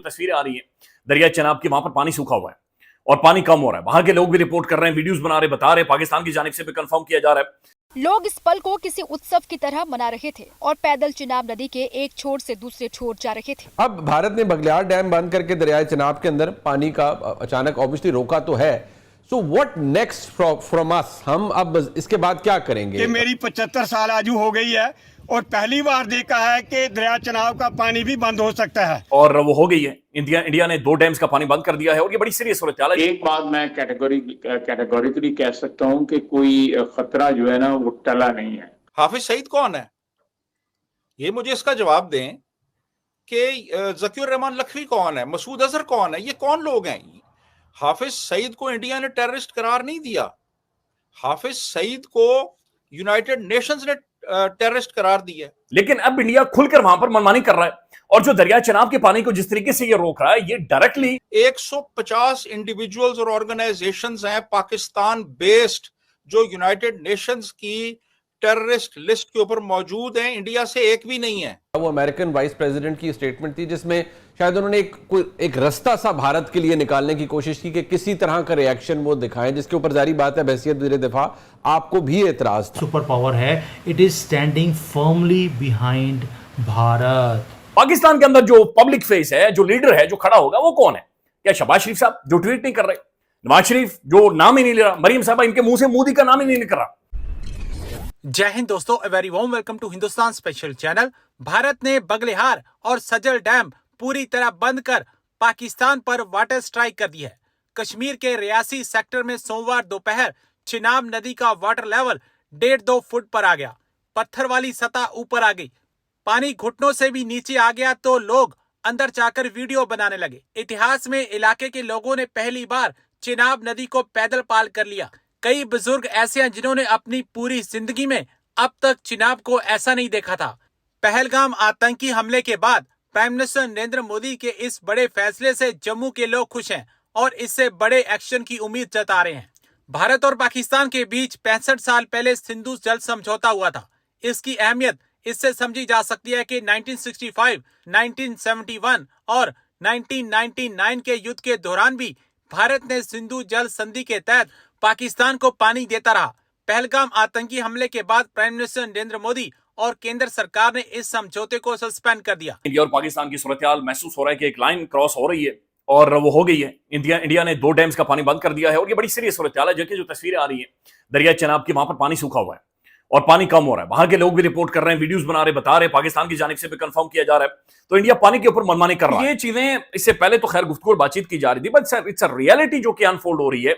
जो तस्वीरें आ रही हैं दरिया चनाब की, वहां पर पानी सूखा हुआ है और पानी कम हो रहा है। वहां के लोग भी रिपोर्ट कर रहे हैं, वीडियोस बना रहे, बता रहे, पाकिस्तान की जानिब से भी कंफर्म किया जा रहा है। लोग इस पल को किसी उत्सव की तरह मना रहे थे और पैदल चिनाब नदी के एक छोर से दूसरे छोर जा रहे थे। अब भारत ने बगलियार डैम बंद करके दरियाए चिनाब के अंदर पानी का अचानक ऑब्वियसली रोका तो है। So what next from us? हम अब इसके बाद क्या करेंगे? कि मेरी 75 साल आजू हो गई है और पहली बार देखा है कि दरिया चनाब का पानी भी बंद हो सकता है, और वो हो गई है। इंडिया ने 2 डैम्स का पानी बंद कर दिया है और ये बड़ी सीरियस सूरत है। एक बात मैं कैटेगोरिकली कह सकता हूं कि कोई खतरा जो है ना वो टला नहीं है। हाफिज सईद कौन है, ये मुझे इसका जवाब दें कि ज़कीर रहमान लखवी कौन है, मसूद अजहर कौन है, ये कौन लोग हैं? हाफिज सईद को इंडिया ने टेररिस्ट करार नहीं दिया। हाफिज सईद को यूनाइटेड नेशंस ने टेररिस्ट करार दिया। लेकिन अब इंडिया खुलकर वहां पर मनमानी कर रहा है और जो दरिया चनाब के पानी को जिस तरीके से ये रोक रहा है, ये डायरेक्टली 150 इंडिविजुअल्स और ऑर्गेनाइजेशंस हैं पाकिस्तान बेस्ड जो यूनाइटेड नेशंस की टेररिस्ट लिस्ट के ऊपर मौजूद हैं, इंडिया से एक भी नहीं है। वो अमेरिकन वाइस प्रेसिडेंट की स्टेटमेंट थी जिसमें शायद उन्होंने एक रास्ता सा भारत के लिए निकालने की कोशिश की कि किसी तरह का रिएक्शन वो दिखाएं, जिसके ऊपर जारी बात है बहसियत वज़ीर दिफा आपको भी एतराज था। सुपर पावर है, it is standing firmly behind Bharat. Pakistan के अंदर जो पब्लिक फेस है, जो लीडर है, जो खड़ा होगा, वो कौन है? क्या शहबाज शरीफ साहब जो ट्वीट नहीं कर रहे, नवाज शरीफ जो नाम ही नहीं ले रहा, मरियम साहबा इनके मुंह से मोदी का नाम ही नहीं निकल रहा। जय हिंद दोस्तों, a very warm welcome to Hindustan special channel. Bharat ने बगलिहार और सजल डैम पूरी तरह बंद कर पाकिस्तान पर वाटर स्ट्राइक कर दी है। कश्मीर के रियासी सेक्टर में सोमवार दोपहर चिनाब नदी का वाटर लेवल 1.5-2 फुट पर आ गया। पत्थर वाली सतह ऊपर आ गई, पानी घुटनों से भी नीचे आ गया तो लोग अंदर जाकर वीडियो बनाने लगे। इतिहास में इलाके के लोगों ने पहली बार चिनाब नदी को पैदल पार कर लिया। कई बुजुर्ग ऐसे हैं जिन्होंने अपनी पूरी जिंदगी में अब तक चिनाब को ऐसा नहीं देखा था। पहलगाम आतंकी हमले के बाद प्राइम मिनिस्टर नरेंद्र मोदी के इस बड़े फैसले से जम्मू के लोग खुश हैं और इससे बड़े एक्शन की उम्मीद जता रहे हैं। भारत और पाकिस्तान के बीच 65 साल पहले सिंधु जल समझौता हुआ था। इसकी अहमियत इससे समझी जा सकती है कि 1965, 1971 और 1999 के युद्ध के दौरान भी भारत ने सिंधु जल संधि के तहत पाकिस्तान को पानी देता रहा। पहलगाम आतंकी हमले के बाद प्राइम मिनिस्टर नरेंद्र मोदी और केंद्र सरकार ने इस समझौते को सस्पेंड कर दिया। इंडिया और पाकिस्तान की सूरत-ए-हाल महसूस हो रहा है कि एक लाइन क्रॉस हो रही है और वो हो गई है। इंडिया ने 2 डैम्स का पानी बंद कर दिया है और ये बड़ी सीरियस सूरत-ए-हाल है। जो तस्वीरें आ रही है दरिया चनाब की, वहां पर पानी सूखा हुआ है और पानी कम हो रहा है। वहां के लोग भी रिपोर्ट कर रहे हैं, वीडियोस बना रहे, बता रहे, पाकिस्तान की जानिब से भी कंफर्म किया जा रहा है। तो इंडिया पानी के ऊपर मनमानी कर रहा है। ये चीजें इससे पहले तो खैर गुफ्तगू और बातचीत की जा रही थी, बट इट्स अ रियलिटी जो कि अनफोल्ड हो रही है।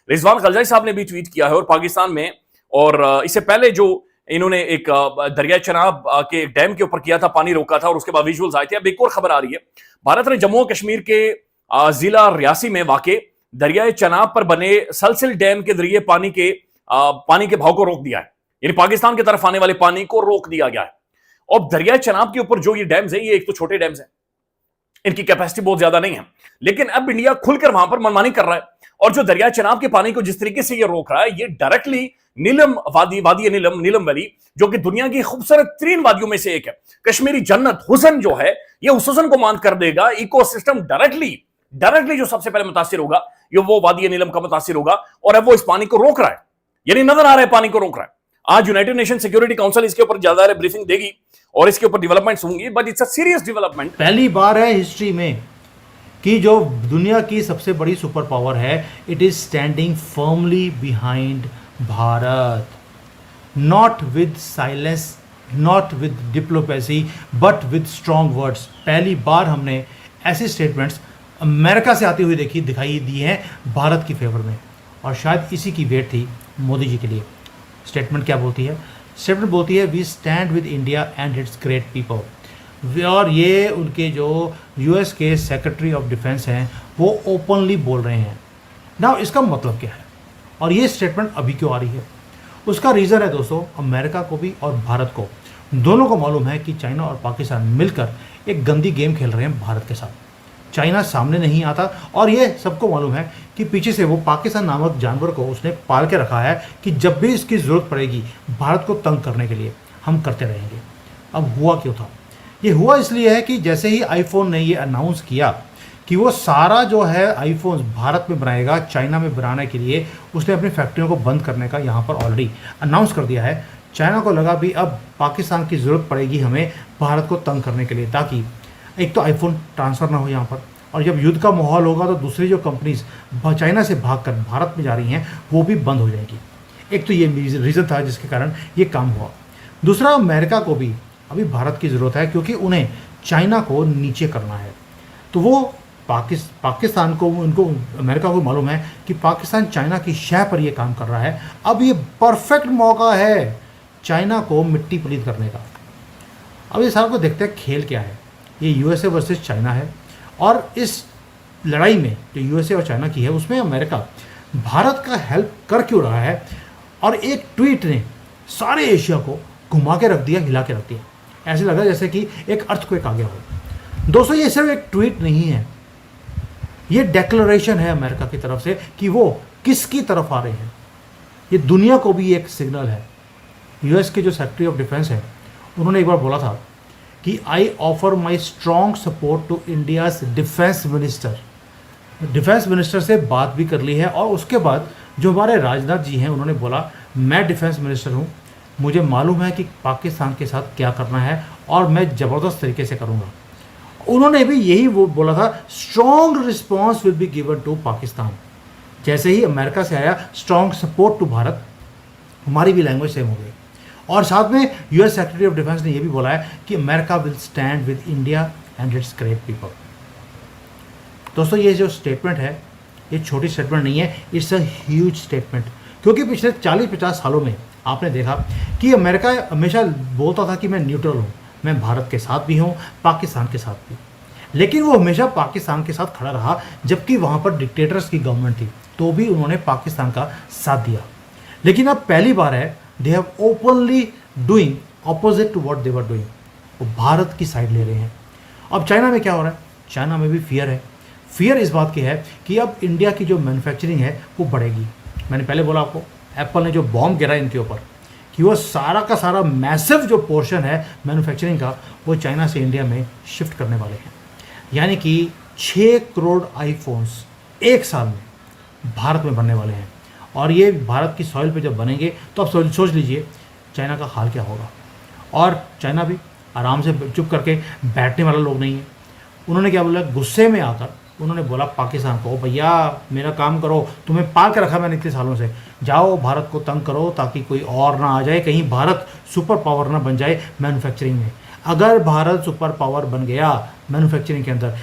रिजवान खलजाई साहब ने भी ट्वीट किया है और पाकिस्तान में, और इससे पहले जो इन्होंने एक दरिया चनाब के एक डैम के ऊपर किया था, पानी रोका था और उसके बाद विजुअल्स आए थे। अब एक और खबर आ रही है, भारत ने जम्मू कश्मीर के जिला रियासी में वाक़े दरियाए चनाब पर बने सलसिल डैम के जरिए पानी के भाव को रोक दिया है। यानी पाकिस्तान की तरफ आने वाले पानी को रोक दिया गया है। और दरिया चनाब के ऊपर जो ये डैम्स है, ये एक तो छोटे डैम्स हैं, इनकी कैपेसिटी बहुत ज्यादा नहीं है, लेकिन अब इंडिया खुलकर वहां पर मनमानी कर रहा है और जो दरिया चनाब के पानी को जिस तरीके से ये रोक रहा है, ये डायरेक्टली नीलम वादी नीलम वैली, जो कि दुनिया की खूबसूरत 3 वादियों में से एक है, कश्मीरी जन्नत हुसन जो है, ये उस हुसन को मान कर देगा। इकोसिस्टम डायरेक्टली जो सबसे पहले मुतासिर होगा ये वो वादी नीलम का मुतासिर होगा और अब वो इस पानी को रोक रहा है, यानी नजर आ रहा है पानी को रोक रहा है। आज यूनाइटेड नेशन सिक्योरिटी काउंसिल इसके ऊपर ज्यादा ब्रीफिंग देगी और इसके ऊपर डेवलपमेंट्स होंगी, but it's a serious development. पहली बार है हिस्ट्री में कि जो दुनिया की सबसे बड़ी सुपर पावर है, it is standing firmly behind Bharat, not with silence, not with diplomacy, but with strong words. पहली बार हमने ऐसी स्टेटमेंट्स अमेरिका से आती हुई दिखाई दी हैं भारत की फेवर में, और शायद इसी की वेट थी मोदी जी के लिए। स्टेटमेंट क्या बोलती है? स्टेटमेंट बोलती है we stand with India and its great people. और ये उनके जो यूएस के सेक्रेटरी ऑफ डिफेंस हैं वो ओपनली बोल रहे हैं ना। इसका मतलब क्या है और ये स्टेटमेंट अभी क्यों आ रही है? उसका रीज़न है दोस्तों, अमेरिका को भी और भारत को, दोनों को मालूम है कि चाइना और पाकिस्तान मिलकर एक गंदी गेम खेल रहे हैं भारत के साथ। चाइना सामने नहीं आता और ये सबको मालूम है कि पीछे से वो पाकिस्तान नामक जानवर को उसने पाल के रखा है कि जब भी इसकी ज़रूरत पड़ेगी भारत को तंग करने के लिए हम करते रहेंगे। अब हुआ क्यों था? ये हुआ इसलिए है कि जैसे ही आईफोन ने ये अनाउंस किया कि वो सारा जो है आईफोन भारत में बनाएगा, चाइना में बनाने के लिए उसने अपनी फैक्ट्रियों को बंद करने का यहाँ पर ऑलरेडी अनाउंस कर दिया है। चाइना को लगा भी अब पाकिस्तान की ज़रूरत पड़ेगी हमें भारत को तंग करने के लिए, ताकि एक तो आईफोन ट्रांसफ़र ना हो यहाँ पर, और जब युद्ध का माहौल होगा तो दूसरी जो कंपनीज चाइना से भागकर भारत में जा रही हैं वो भी बंद हो जाएगी। एक तो ये रीज़न था जिसके कारण ये काम हुआ। दूसरा, अमेरिका को भी अभी भारत की ज़रूरत है, क्योंकि उन्हें चाइना को नीचे करना है। तो वो पाकिस्तान को, उनको अमेरिका को मालूम है कि पाकिस्तान चाइना की शह पर ये काम कर रहा है। अब ये परफेक्ट मौका है चाइना को मिट्टी पलीत करने का। अब ये सारा को देखते हैं खेल क्या है। ये यूएसए वर्सेस चाइना है, और इस लड़ाई में जो यूएसए और चाइना की है उसमें अमेरिका भारत का हेल्प कर क्यों रहा है। और एक ट्वीट ने सारे एशिया को घुमा के रख दिया, हिला के रख दिया। ऐसे लगा जैसे कि एक अर्थक्वेक आ गया हो। दोस्तों, ये सिर्फ एक ट्वीट नहीं है, ये डेक्लरेशन है अमेरिका की तरफ से कि वो किसकी तरफ आ रहे हैं। ये दुनिया को भी एक सिग्नल है। यूएस के जो सेक्रेटरी ऑफ डिफेंस है उन्होंने एक बार बोला था कि I offer my strong support to India's defence minister. Defence minister से बात भी कर ली है, और उसके बाद जो हमारे राजनाथ जी हैं उन्होंने बोला मैं डिफेंस मिनिस्टर हूँ, मुझे मालूम है कि पाकिस्तान के साथ क्या करना है और मैं ज़बरदस्त तरीके से करूँगा। उन्होंने भी यही वो बोला था, strong response will be given to Pakistan. जैसे ही अमेरिका से आया स्ट्रॉन्ग सपोर्ट टू भारत, हमारी भी लैंग्वेज सेम हो गई। और साथ में यूएस सेक्रेटरी ऑफ डिफेंस ने यह भी बोला है कि America will stand with India and its great people. दोस्तों, ये जो स्टेटमेंट है ये छोटी स्टेटमेंट नहीं है, इट्स अ ह्यूज स्टेटमेंट। क्योंकि पिछले 40-50 सालों में आपने देखा कि अमेरिका हमेशा बोलता था कि मैं न्यूट्रल हूँ, मैं भारत के साथ भी हूँ, पाकिस्तान के साथ भी। लेकिन वो हमेशा पाकिस्तान के साथ खड़ा रहा, जबकि वहाँ पर डिक्टेटर्स की गवर्नमेंट थी तो भी उन्होंने पाकिस्तान का साथ दिया। लेकिन अब पहली बार है they have openly doing opposite to what they were doing. वो भारत की साइड ले रहे हैं। अब चाइना में क्या हो रहा है? चाइना में भी फियर है। फियर इस बात की है कि अब इंडिया की जो मैन्युफैक्चरिंग है वो बढ़ेगी। मैंने पहले बोला आपको, एप्पल ने जो बॉम्ब गिरा इनके ऊपर कि वो सारा का सारा मैसिव जो पोर्शन है मैन्युफैक्चरिंग का वो चाइना से इंडिया में शिफ्ट करने वाले हैं। यानी कि 6 करोड़ आईफोन्स एक साल में भारत में बनने वाले हैं। और ये भारत की सॉइल पे जब बनेंगे तो आप सोच लीजिए चाइना का हाल क्या होगा। और चाइना भी आराम से चुप करके बैठने वाला लोग नहीं है। उन्होंने क्या बोला, गुस्से में आकर उन्होंने बोला पाकिस्तान को, भैया मेरा काम करो, तुम्हें पाल के रखा मैंने इतने सालों से, जाओ भारत को तंग करो ताकि कोई और ना आ जाए, कहीं भारत सुपर पावर ना बन जाए मैन्युफैक्चरिंग में। अगर भारत सुपर पावर बन गया मैन्युफैक्चरिंग के अंदर